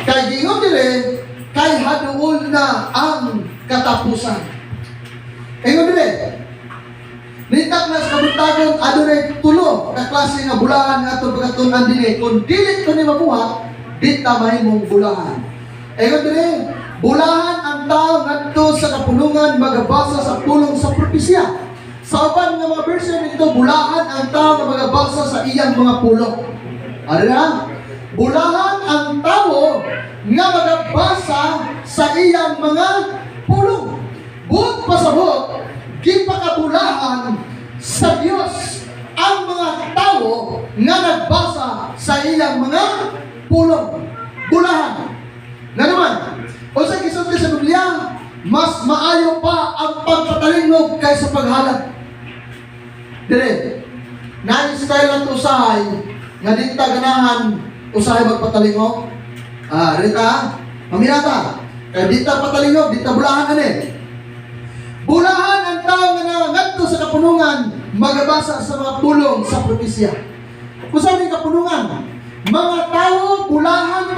Kay gingon dire, kay haduol na ang katapusan. Ingon dire, nitak na sa kabuntagon, adunay tulo na klase nga bulahan nga itong pagkatunan din kung dilit ko ni mabuhat, di tamay mong bulahan. Ingon dire, bulahan ang tao ngadto sa kapulungan magabasa sa pulong sa propesya. Sa uban nga mga version nito, bulahan ang tao nga magabasa sa iyang mga pulong. Ano na? Bulahan ang tao nga magabasa sa iyang mga pulong. Buot pasabot, gipakabulahan sa Dios ang mga tao nga nagbasa sa iyang mga pulong. Bulahan. Na naman, o sa gisulti sa Biblia, mas maayo pa ang pagpatalingog kaysa paghalad. Dire, na-style ang usahay, nga dita ganahan, usahay magpatalingog. Rita, maminata, kaya dita patalingog, dita bulahan Bulahan ang tao nga nangangadto sa kapunungan, magabasa sa mga pulong sa propesya. Kung saan yung kapunungan? Mga tao, bulahan